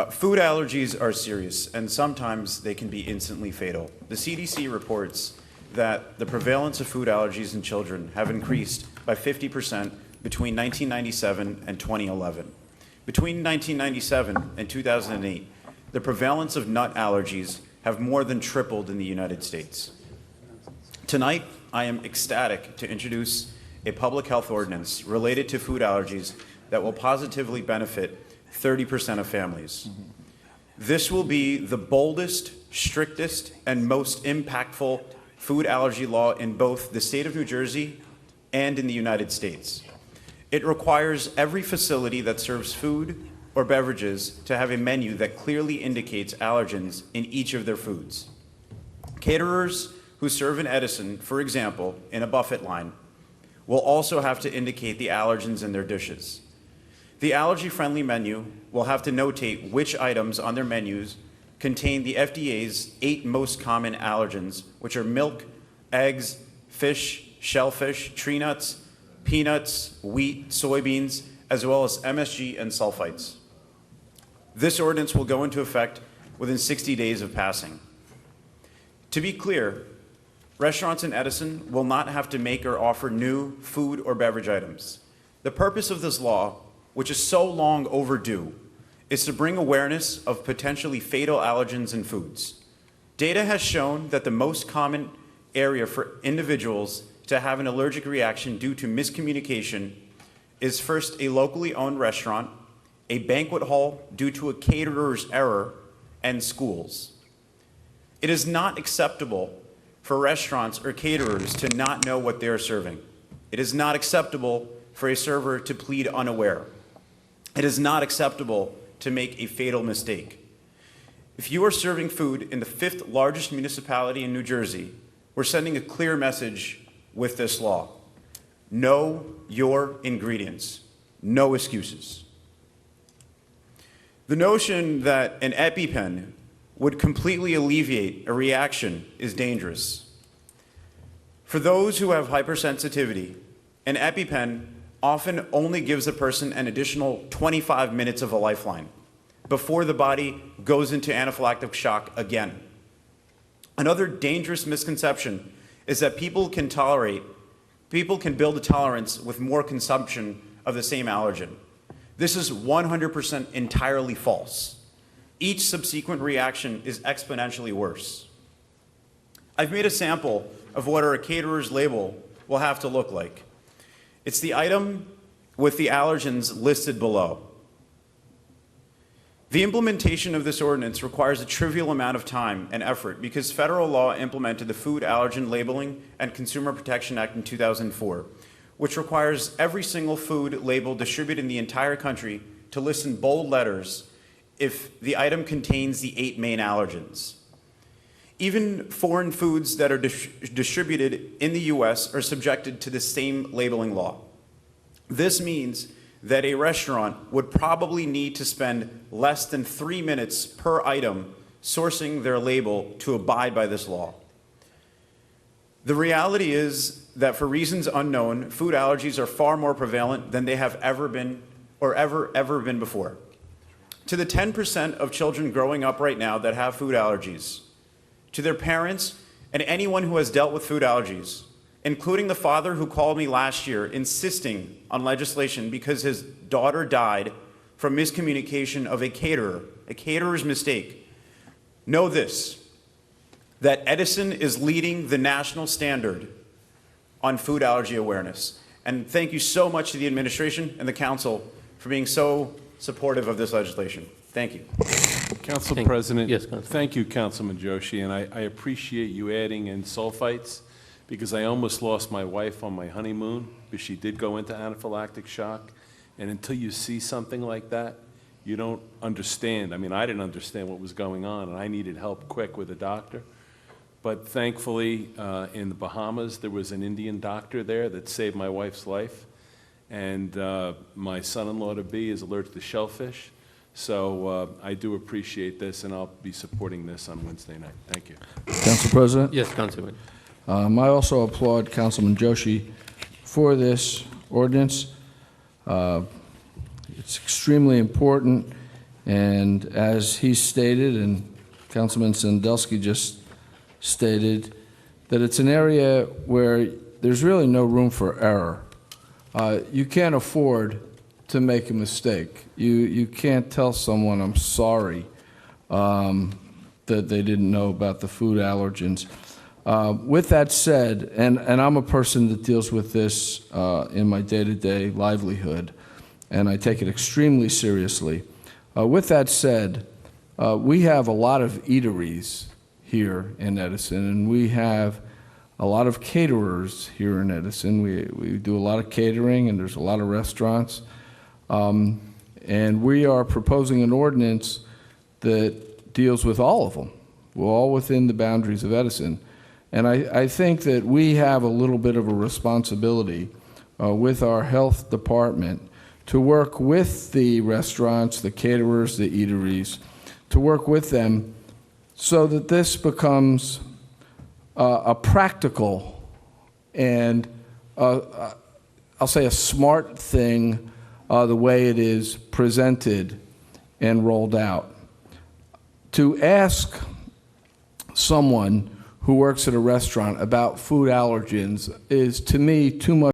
Food allergies are serious, and sometimes they can be instantly fatal. The CDC reports that the prevalence of food allergies in children have increased by 50% between 1997 and 2011. Between 1997 and 2008, the prevalence of nut allergies have more than tripled in the United States. Tonight, I am ecstatic to introduce a public health ordinance related to food allergies that will positively benefit 30% of families. This will be the boldest, strictest, and most impactful food allergy law in both the state of New Jersey and in the United States. It requires every facility that serves food or beverages to have a menu that clearly indicates allergens in each of their foods. Caterers who serve in Edison, for example, in a buffet line, will also have to indicate the allergens in their dishes. The allergy-friendly menu will have to notate which items on their menus contain the FDA's 8 most common allergens, which are milk, eggs, fish, shellfish, tree nuts, peanuts, wheat, soybeans, as well as MSG and sulfites. This ordinance will go into effect within 60 days of passing. To be clear, restaurants in Edison will not have to make or offer new food or beverage items. The purpose of this law, which is so long overdue, is to bring awareness of potentially fatal allergens in foods. Data has shown that the most common area for individuals to have an allergic reaction due to miscommunication is first a locally owned restaurant, a banquet hall due to a caterer's error, and schools. It is not acceptable for restaurants or caterers to not know what they are serving. It is not acceptable for a server to plead unaware. It is not acceptable to make a fatal mistake. If you are serving food in the 5th largest municipality in New Jersey, we're sending a clear message with this law. Know your ingredients. No excuses. The notion that an EpiPen would completely alleviate a reaction is dangerous. For those who have hypersensitivity, an EpiPen often only gives a person an additional 25 minutes of a lifeline before the body goes into anaphylactic shock again. Another dangerous misconception is that people can build a tolerance with more consumption of the same allergen. This is 100% entirely false. Each subsequent reaction is exponentially worse. I've made a sample of what our caterer's label will have to look like. It's the item with the allergens listed below. The implementation of this ordinance requires a trivial amount of time and effort because federal law implemented the Food Allergen Labeling and Consumer Protection Act in 2004, which requires every single food label distributed in the entire country to list in bold letters if the item contains the 8 main allergens. Even foreign foods that are distributed in the US are subjected to the same labeling law. This means that a restaurant would probably need to spend less than 3 minutes per item sourcing their label to abide by this law. The reality is that for reasons unknown, food allergies are far more prevalent than they have ever been or ever been before. To the 10% of children growing up right now that have food allergies, to their parents and anyone who has dealt with food allergies, including the father who called me last year insisting on legislation because his daughter died from miscommunication of a caterer's mistake. Know this, that Edison is leading the national standard on food allergy awareness. And thank you so much to the administration and the council for being so supportive of this legislation. Thank you. Council President, Yes, Councilman. thank you, Councilman Joshi, and I appreciate you adding in sulfites because I almost lost my wife on my honeymoon because she did go into anaphylactic shock. And until you see something like that, you don't understand. I mean, I didn't understand what was going on, and I needed help quick with a doctor. But thankfully, in the Bahamas, there was an Indian doctor there that saved my wife's life. And my son-in-law-to-be is allergic to shellfish. So I do appreciate this, and I'll be supporting this on Wednesday night. Thank you. Council President? Yes, Councilman. I also applaud Councilman Joshi for this ordinance. It's extremely important And as he stated, and Councilman Sandelski just stated, that it's an area where there's really no room for error. You can't afford to make a mistake. You can't tell someone, I'm sorry, that they didn't know about the food allergens. With that said, and I'm a person that deals with this in my day-to-day livelihood, and I take it extremely seriously. With that said, we have a lot of eateries here in Edison, and we have a lot of caterers here in Edison. We do a lot of catering, and there's a lot of restaurants. And we are proposing an ordinance that deals with all of them. We're all within the boundaries of Edison. And I think that we have a little bit of a responsibility with our health department to work with the restaurants, the caterers, the eateries, to work with them so that this becomes a practical and, I'll say, a smart thing the way it is presented and rolled out. To ask someone who works at a restaurant about food allergens is, to me, too much